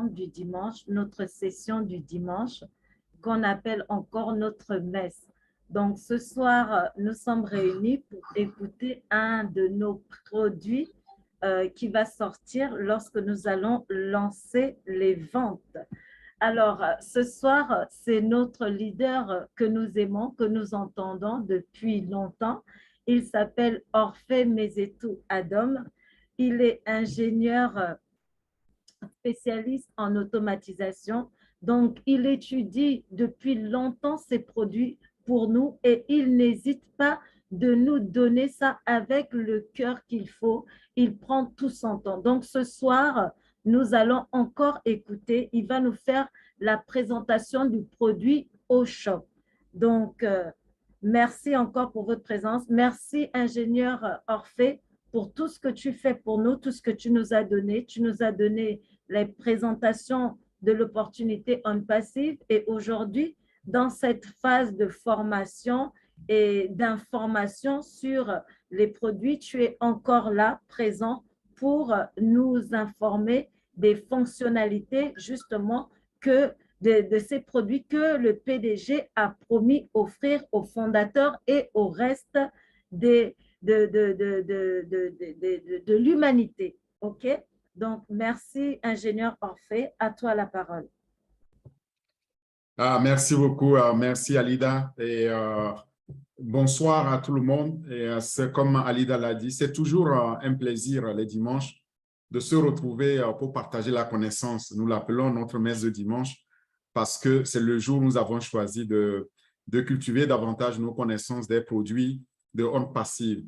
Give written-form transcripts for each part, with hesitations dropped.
du dimanche, notre session du dimanche, qu'on appelle encore notre messe. Donc, ce soir, nous sommes réunis pour écouter un de nos produits qui va sortir lorsque nous allons lancer les ventes. Alors, ce soir, c'est notre leader que nous aimons, que nous entendons depuis longtemps. Il s'appelle Orphée Mezetou Adam. Il est ingénieur spécialiste en automatisation. Donc, il étudie depuis longtemps ces produits pour nous et il n'hésite pas de nous donner ça avec le cœur qu'il faut. Il prend tout son temps. Donc, ce soir, nous allons encore écouter. Il va nous faire la présentation du produit au shop. Donc, merci encore pour votre présence. Merci, ingénieur Orphée, pour tout ce que tu fais pour nous, tout ce que tu nous as donné. Tu nous as donné les présentations de l'opportunité on passive et aujourd'hui, dans cette phase de formation et d'information sur les produits, tu es encore là, présent pour nous informer des fonctionnalités justement que de ces produits que le PDG a promis offrir aux fondateurs et au reste des, de l'humanité. OK? Donc, merci, ingénieur Orphée. À toi la parole. Merci beaucoup. Merci, Alida. Et bonsoir à tout le monde. Et comme Alida l'a dit, c'est toujours un plaisir les dimanches de se retrouver pour partager la connaissance. Nous l'appelons notre messe de dimanche parce que c'est le jour où nous avons choisi de cultiver davantage nos connaissances des produits de Honte Passive.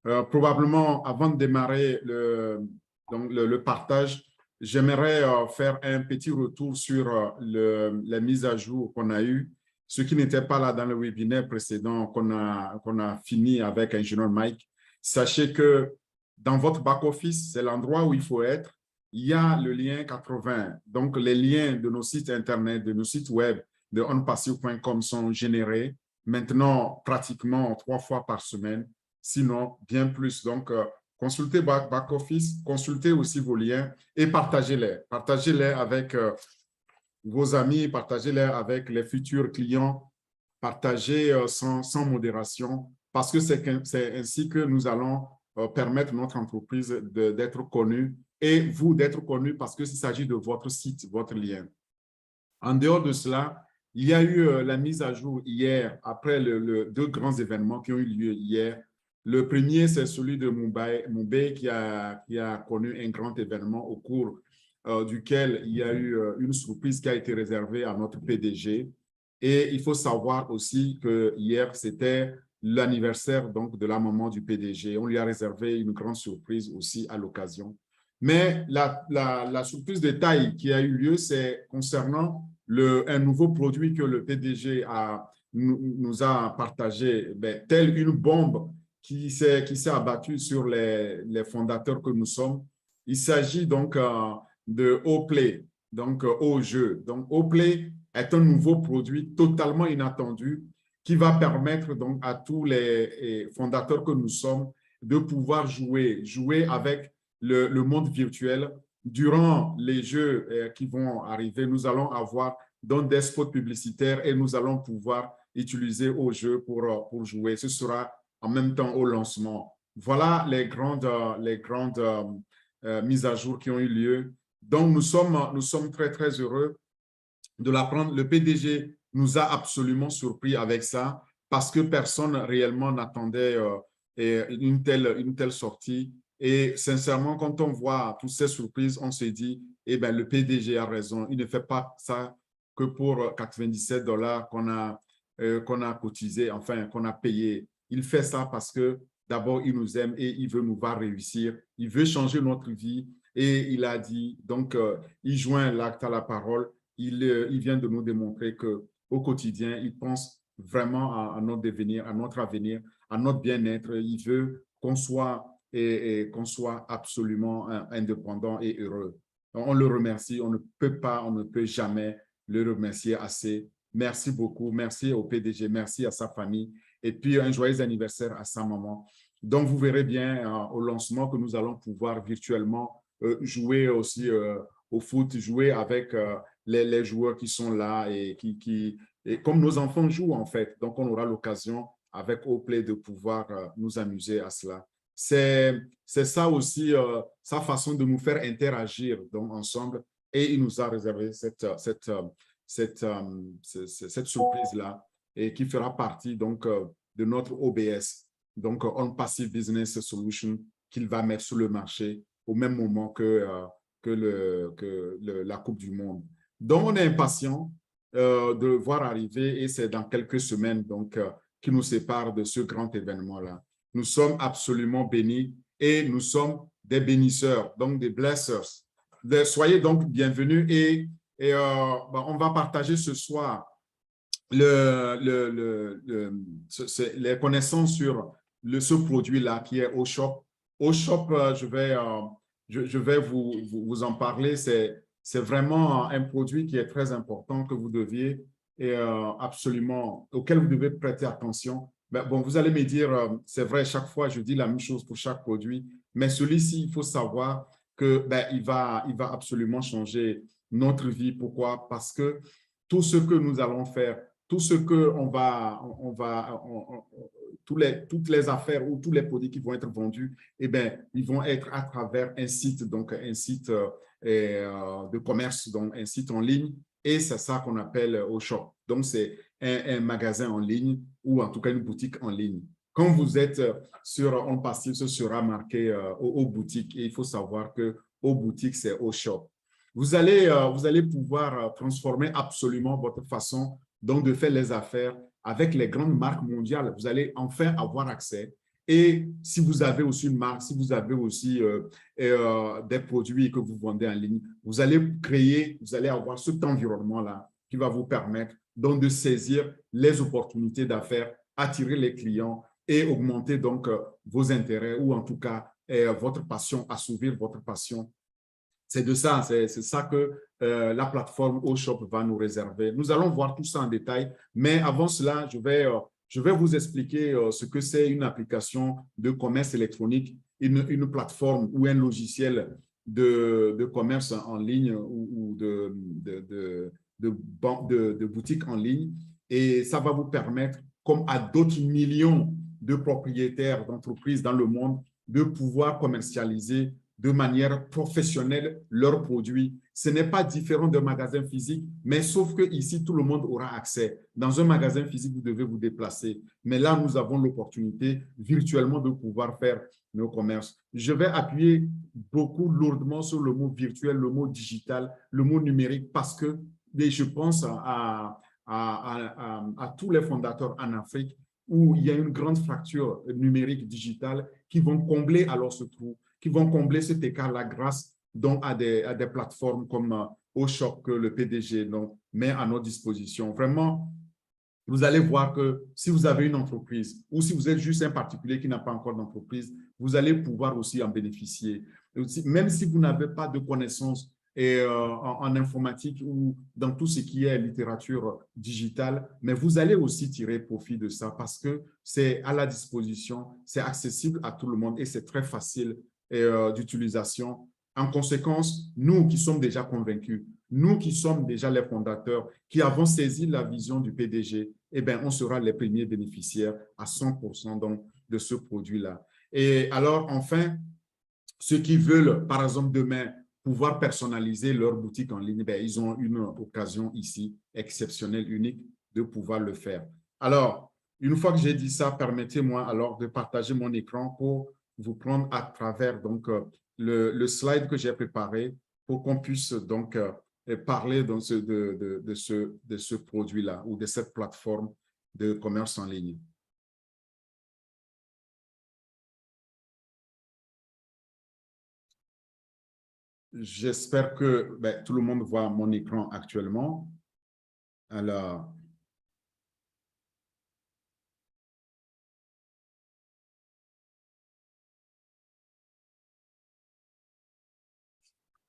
Probablement, avant de démarrer le partage, j'aimerais faire un petit retour sur les mises à jour qu'on a eues. Ceux qui n'étaient pas là dans le webinaire précédent qu'on a fini avec Ingénieur Mike, sachez que dans votre back-office, c'est l'endroit où il faut être. Il y a le lien 80. Donc, les liens de nos sites Internet, de nos sites web, de onpassive.com sont générés maintenant pratiquement 3 fois par semaine, sinon bien plus. Donc, consultez back-office, consultez aussi vos liens et partagez-les. Partagez-les avec vos amis, partagez-les avec les futurs clients, partagez sans modération parce que c'est ainsi que nous allons permettre notre entreprise d'être connue et vous d'être connue parce qu'il s'agit de votre site, votre lien. En dehors de cela, il y a eu la mise à jour hier, après deux grands événements qui ont eu lieu hier. Le premier, c'est celui de Mumbai qui a connu un grand événement au cours duquel il y a eu une surprise qui a été réservée à notre PDG. Et il faut savoir aussi que hier, c'était l'anniversaire donc de la maman du PDG. On lui a réservé une grande surprise aussi à l'occasion. Mais la surprise de taille qui a eu lieu, c'est concernant un nouveau produit que le PDG nous a partagé, telle une bombe qui s'est abattue sur les fondateurs que nous sommes. Il s'agit donc de Oplay, donc au jeu. Donc Oplay est un nouveau produit totalement inattendu qui va permettre donc à tous les fondateurs que nous sommes de pouvoir jouer avec le monde virtuel. Durant les jeux qui vont arriver, nous allons avoir donc des spots publicitaires et nous allons pouvoir utiliser au jeu pour jouer. Ce sera en même temps au lancement. Voilà les grandes mises à jour qui ont eu lieu. Donc, nous sommes très, très heureux de l'apprendre. Le PDG nous a absolument surpris avec ça parce que personne réellement n'attendait une telle sortie. Et sincèrement, quand on voit toutes ces surprises, on se dit, eh bien, le PDG a raison. Il ne fait pas ça que pour 97 $ qu'on a cotisé, enfin, qu'on a payé. Il fait ça parce que d'abord, il nous aime et il veut nous voir réussir. Il veut changer notre vie. Et il a dit, donc, il joint l'acte à la parole. Il vient de nous démontrer qu'au quotidien, il pense vraiment à notre devenir, à notre avenir, à notre bien-être. Il veut qu'on soit qu'on soit absolument indépendant et heureux. On le remercie, on ne peut jamais le remercier assez. Merci beaucoup, merci au PDG, merci à sa famille et puis un joyeux anniversaire à sa maman. Donc, vous verrez bien au lancement que nous allons pouvoir virtuellement jouer aussi au foot, jouer avec les joueurs qui sont là et et comme nos enfants jouent en fait. Donc, on aura l'occasion avec Oplay de pouvoir nous amuser à cela. C'est ça aussi, sa façon de nous faire interagir donc, ensemble. Et il nous a réservé cette surprise-là et qui fera partie donc, de notre OBS, donc On Passive Business Solution, qu'il va mettre sur le marché au même moment que la Coupe du Monde. Donc, on est impatient de voir arriver et c'est dans quelques semaines donc, qui nous séparent de ce grand événement-là. Nous sommes absolument bénis et nous sommes des bénisseurs, donc des blessers. Soyez donc bienvenus et on va partager ce soir les connaissances sur ce produit-là qui est OShop. OShop, je vais vous en parler. C'est vraiment un produit qui est très important que vous deviez absolument, auquel vous devez prêter attention. Mais bon, vous allez me dire, c'est vrai, chaque fois, je dis la même chose pour chaque produit, mais celui-ci, il faut savoir que il va absolument changer notre vie. Pourquoi? Parce que tout ce que nous allons faire, tout ce que toutes les affaires ou tous les produits qui vont être vendus, eh bien, ils vont être à travers un site, donc un site de commerce, donc un site en ligne, et c'est ça qu'on appelle OShop. Donc, c'est un magasin en ligne ou en tout cas une boutique en ligne. Quand vous êtes sur On Passive, ce sera marqué aux boutiques et il faut savoir que aux boutiques, c'est OShop. Vous allez pouvoir transformer absolument votre façon donc de faire les affaires avec les grandes marques mondiales. Vous allez enfin avoir accès. Et si vous avez aussi une marque, si vous avez aussi des produits que vous vendez en ligne, vous allez avoir cet environnement-là qui va vous permettre donc de saisir les opportunités d'affaires, attirer les clients et augmenter donc vos intérêts ou en tout cas votre passion, assouvir votre passion. C'est de ça, c'est ça que la plateforme OShop va nous réserver. Nous allons voir tout ça en détail, mais avant cela, je vais vous expliquer ce que c'est une application de commerce électronique, une plateforme ou un logiciel de commerce en ligne ou de boutique en ligne. Et ça va vous permettre, comme à d'autres millions de propriétaires d'entreprises dans le monde, de pouvoir commercialiser de manière professionnelle leurs produits. Ce n'est pas différent d'un magasin physique, mais sauf que ici tout le monde aura accès. Dans un magasin physique, vous devez vous déplacer. Mais là, nous avons l'opportunité virtuellement de pouvoir faire nos commerces. Je vais appuyer beaucoup lourdement sur le mot virtuel, le mot digital, le mot numérique, parce que je pense à tous les fondateurs en Afrique où il y a une grande fracture numérique digitale qui vont combler alors ce trou, qui vont combler cet écart-là grâce donc à des plateformes comme OShop que le PDG donc, met à notre disposition. Vraiment, vous allez voir que si vous avez une entreprise ou si vous êtes juste un particulier qui n'a pas encore d'entreprise, vous allez pouvoir aussi en bénéficier. Même si vous n'avez pas de connaissances en informatique ou dans tout ce qui est littérature digitale, mais vous allez aussi tirer profit de ça parce que c'est à la disposition, c'est accessible à tout le monde et c'est très facile d'utilisation. En conséquence, nous qui sommes déjà convaincus, nous qui sommes déjà les fondateurs, qui avons saisi la vision du PDG, eh bien, on sera les premiers bénéficiaires à 100% donc, de ce produit-là. Et alors, enfin, ceux qui veulent, par exemple, demain, pouvoir personnaliser leur boutique en ligne, bien, ils ont une occasion ici exceptionnelle, unique, de pouvoir le faire. Alors, une fois que j'ai dit ça, permettez-moi alors de partager mon écran pour vous prendre à travers donc, le slide que j'ai préparé pour qu'on puisse donc parler donc, de ce produit-là ou de cette plateforme de commerce en ligne. J'espère que tout le monde voit mon écran actuellement. Alors,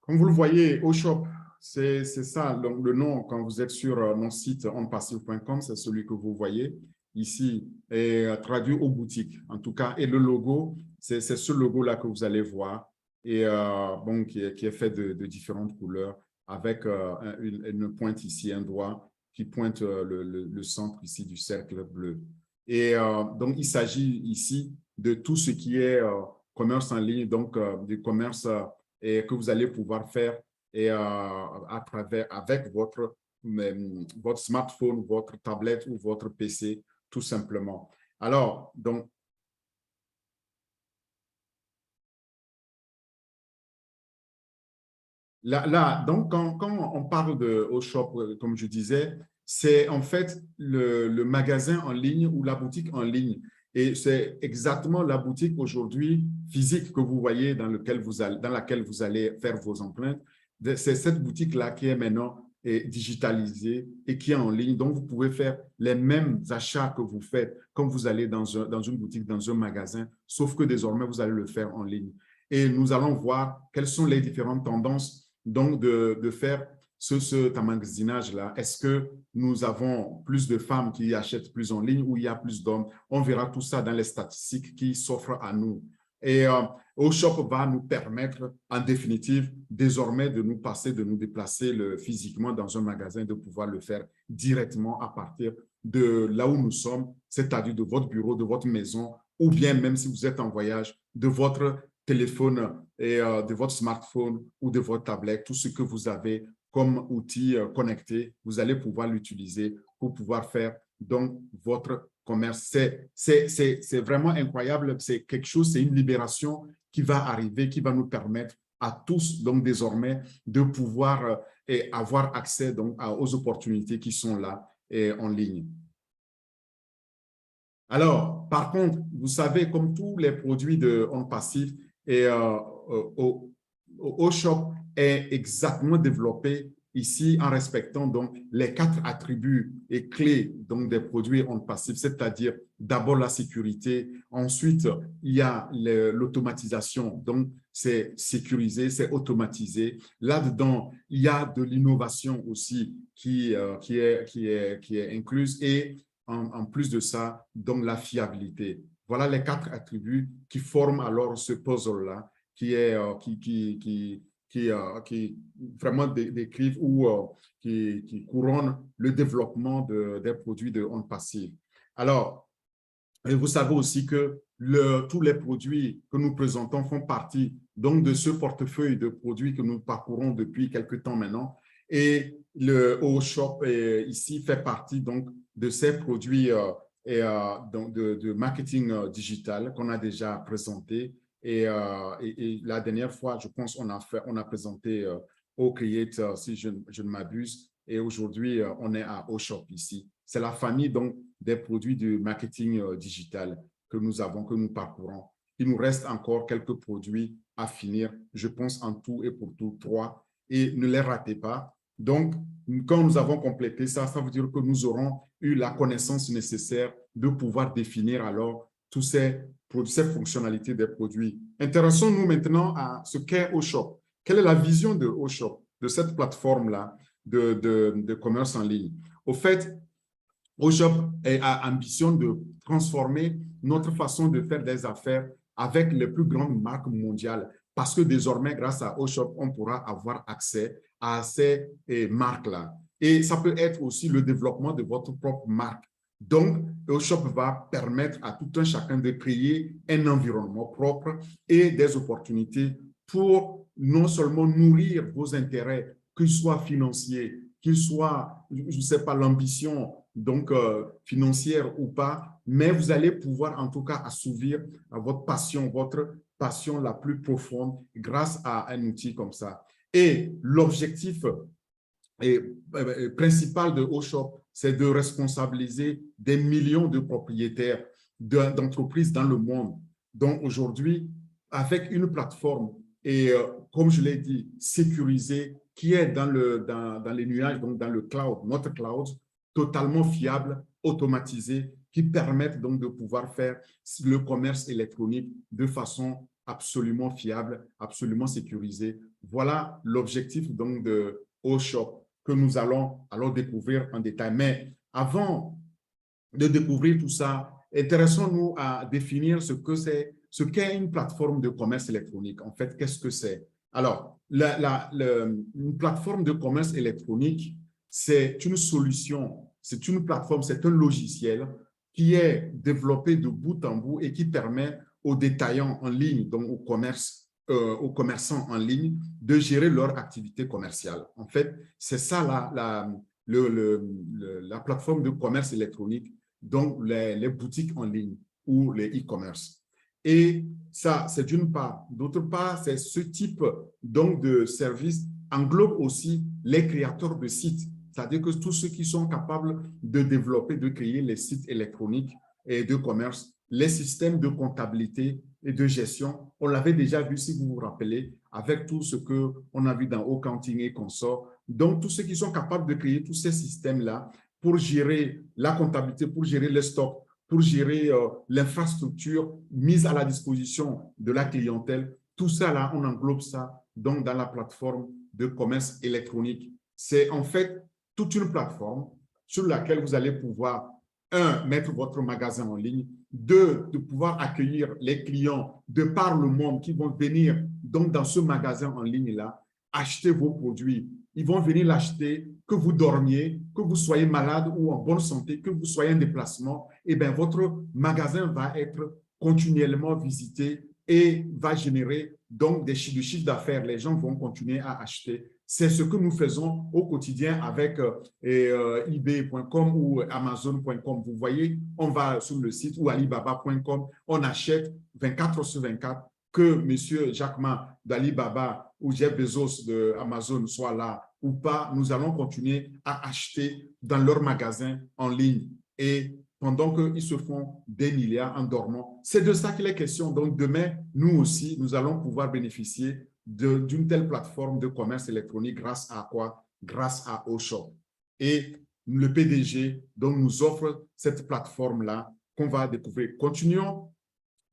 comme vous le voyez, OShop, c'est ça, donc le nom, quand vous êtes sur mon site onpassive.com, c'est celui que vous voyez ici, et traduit aux boutiques, en tout cas. Et le logo, c'est ce logo-là que vous allez voir. et bon, qui est fait de différentes couleurs avec une pointe ici, un doigt qui pointe le centre ici du cercle bleu. Et donc, il s'agit ici de tout ce qui est commerce en ligne, donc du commerce que vous allez pouvoir faire et, à travers, avec votre smartphone, votre tablette ou votre PC, tout simplement. Alors, donc, donc quand on parle de OShop, comme je disais, c'est en fait le magasin en ligne ou la boutique en ligne. Et c'est exactement la boutique aujourd'hui physique que vous voyez dans laquelle vous allez faire vos empreintes. C'est cette boutique-là qui est maintenant digitalisée et qui est en ligne. Donc, vous pouvez faire les mêmes achats que vous faites quand vous allez dans une boutique, dans un magasin, sauf que désormais, vous allez le faire en ligne. Et nous allons voir quelles sont les différentes tendances donc de faire cet emmagasinage-là. Est-ce que nous avons plus de femmes qui achètent plus en ligne ou il y a plus d'hommes? On verra tout ça dans les statistiques qui s'offrent à nous. Et OShop va nous permettre, en définitive, désormais de nous déplacer physiquement dans un magasin, de pouvoir le faire directement à partir de là où nous sommes, c'est-à-dire de votre bureau, de votre maison, ou bien même si vous êtes en voyage, de votre téléphone et de votre smartphone ou de votre tablette, tout ce que vous avez comme outil connecté, vous allez pouvoir l'utiliser pour pouvoir faire donc votre commerce. C'est vraiment incroyable, c'est quelque chose, c'est une libération qui va arriver, qui va nous permettre à tous donc désormais de pouvoir avoir accès donc aux opportunités qui sont là en ligne. Alors, par contre, vous savez, comme tous les produits de OnPassive, et OShop est exactement développé ici en respectant donc les 4 attributs et clés donc des produits OnPassive, c'est-à-dire d'abord la sécurité, ensuite il y a l'automatisation, donc c'est sécurisé, c'est automatisé. Là-dedans, il y a de l'innovation aussi qui est incluse et en plus de ça, donc la fiabilité. Voilà les 4 attributs qui forment alors ce puzzle-là, qui vraiment décrivent ou qui couronnent le développement des produits de OnPassive. Alors, et vous savez aussi que tous les produits que nous présentons font partie donc de ce portefeuille de produits que nous parcourons depuis quelques temps maintenant. Et le OShop ici fait partie donc de ces produits donc de marketing digital qu'on a déjà présenté. Et la dernière fois, je pense, on a présenté OCreate, si je ne m'abuse. Et aujourd'hui, on est à OShop ici. C'est la famille donc des produits de marketing digital que nous avons, que nous parcourons. Il nous reste encore quelques produits à finir, je pense en tout et pour tout 3, et ne les ratez pas. Donc, quand nous avons complété ça, ça veut dire que nous aurons eu la connaissance nécessaire de pouvoir définir alors toutes ces fonctionnalités des produits. Intéressons-nous maintenant à ce qu'est OShop. Quelle est la vision de OShop, de cette plateforme-là de commerce en ligne? Au fait, OShop a ambition de transformer notre façon de faire des affaires avec les plus grandes marques mondiales parce que désormais, grâce à OShop, on pourra avoir accès à ces marques-là. Et ça peut être aussi le développement de votre propre marque. Donc, OShop va permettre à tout un chacun de créer un environnement propre et des opportunités pour non seulement nourrir vos intérêts, qu'ils soient financiers, qu'ils soient, je ne sais pas, l'ambition donc financière ou pas, mais vous allez pouvoir en tout cas assouvir votre passion la plus profonde grâce à un outil comme ça. Et l'objectif principal de OShop, c'est de responsabiliser des millions de propriétaires d'entreprises dans le monde. Donc aujourd'hui, avec une plateforme et comme je l'ai dit, sécurisée, qui est dans les nuages, donc dans le cloud, notre cloud, totalement fiable, automatisé, qui permettent donc de pouvoir faire le commerce électronique de façon absolument fiable, absolument sécurisée. Voilà l'objectif donc de OShop que nous allons alors découvrir en détail. Mais avant de découvrir tout ça, intéressons-nous à définir ce ce qu'est une plateforme de commerce électronique. En fait, qu'est-ce que c'est? Alors, une plateforme de commerce électronique, c'est une solution, c'est une plateforme, c'est un logiciel qui est développé de bout en bout et qui permet aux détaillants en ligne, donc aux commerçants en ligne, de gérer leur activité commerciale. En fait, c'est ça la plateforme de commerce électronique, donc les boutiques en ligne ou les e-commerce. Et ça, c'est d'une part. D'autre part, c'est ce type donc, de service englobe aussi les créateurs de sites, c'est-à-dire que tous ceux qui sont capables de développer, de créer les sites électroniques et de commerce, les systèmes de comptabilité et de gestion. On l'avait déjà vu, si vous vous rappelez, avec tout ce qu'on a vu dans Accounting et consorts. Donc, tous ceux qui sont capables de créer tous ces systèmes-là pour gérer la comptabilité, pour gérer les stocks, pour gérer l'infrastructure mise à la disposition de la clientèle, tout ça, là, on englobe ça donc, dans la plateforme de commerce électronique. C'est en fait toute une plateforme sur laquelle vous allez pouvoir, mettre votre magasin en ligne, de pouvoir accueillir les clients de par le monde qui vont venir donc, dans ce magasin en ligne-là, acheter vos produits. Ils vont venir l'acheter, que vous dormiez, que vous soyez malade ou en bonne santé, que vous soyez en déplacement, et bien votre magasin va être continuellement visité et va générer donc du chiffre d'affaires. Les gens vont continuer à acheter. C'est ce que nous faisons au quotidien avec eBay.com ou Amazon.com. Vous voyez, on va sur le site ou Alibaba.com, on achète 24 sur 24, que M. Jack Ma d'Alibaba ou Jeff Bezos d'Amazon soit là ou pas, nous allons continuer à acheter dans leur magasin en ligne. Et pendant qu'ils se font des milliards en dormant, c'est de ça qu'il est question. Donc demain, nous aussi, nous allons pouvoir bénéficier d'une telle plateforme de commerce électronique grâce à quoi? Grâce à Aushop. Et le PDG donc, nous offre cette plateforme-là qu'on va découvrir. Continuons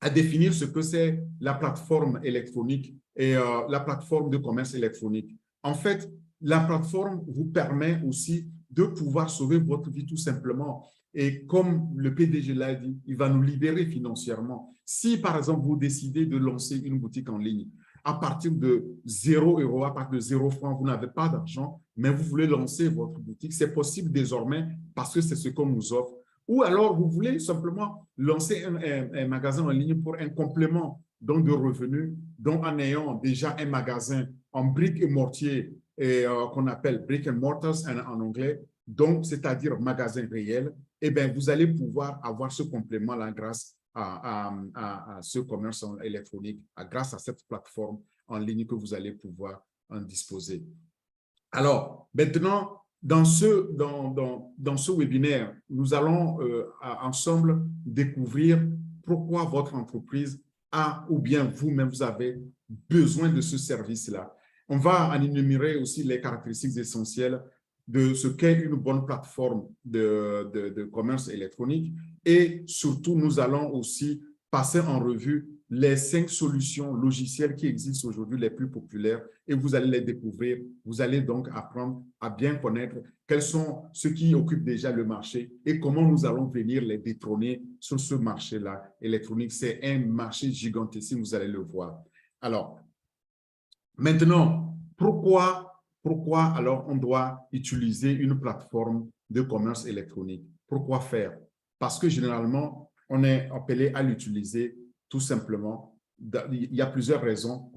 à définir ce que c'est la plateforme électronique et la plateforme de commerce électronique. En fait, la plateforme vous permet aussi de pouvoir sauver votre vie tout simplement. Et comme le PDG l'a dit, il va nous libérer financièrement. Si, par exemple, vous décidez de lancer une boutique en ligne, à partir de 0 €, à partir de 0 francs, vous n'avez pas d'argent, mais vous voulez lancer votre boutique, c'est possible désormais parce que c'est ce qu'on nous offre. Ou alors, vous voulez simplement lancer un magasin en ligne pour un complément donc de revenus, donc en ayant déjà un magasin en briques et mortier qu'on appelle brick and mortars en anglais, donc c'est-à-dire magasin réel, eh bien, vous allez pouvoir avoir ce complément-là grâce à ce commerce électronique, grâce à cette plateforme en ligne que vous allez pouvoir en disposer. Alors, maintenant, dans ce webinaire, nous allons ensemble découvrir pourquoi votre entreprise a ou bien vous-même, vous avez besoin de ce service-là. On va en énumérer aussi les caractéristiques essentielles de ce qu'est une bonne plateforme de commerce électronique et surtout, nous allons aussi passer en revue les 5 solutions logicielles qui existent aujourd'hui, les plus populaires, et vous allez les découvrir. Vous allez donc apprendre à bien connaître quels sont ceux qui occupent déjà le marché et comment nous allons venir les détrôner sur ce marché-là électronique. C'est un marché gigantesque, vous allez le voir. Alors, maintenant, pourquoi alors on doit utiliser une plateforme de commerce électronique? Pourquoi faire? Parce que généralement, on est appelé à l'utiliser tout simplement. Il y a plusieurs raisons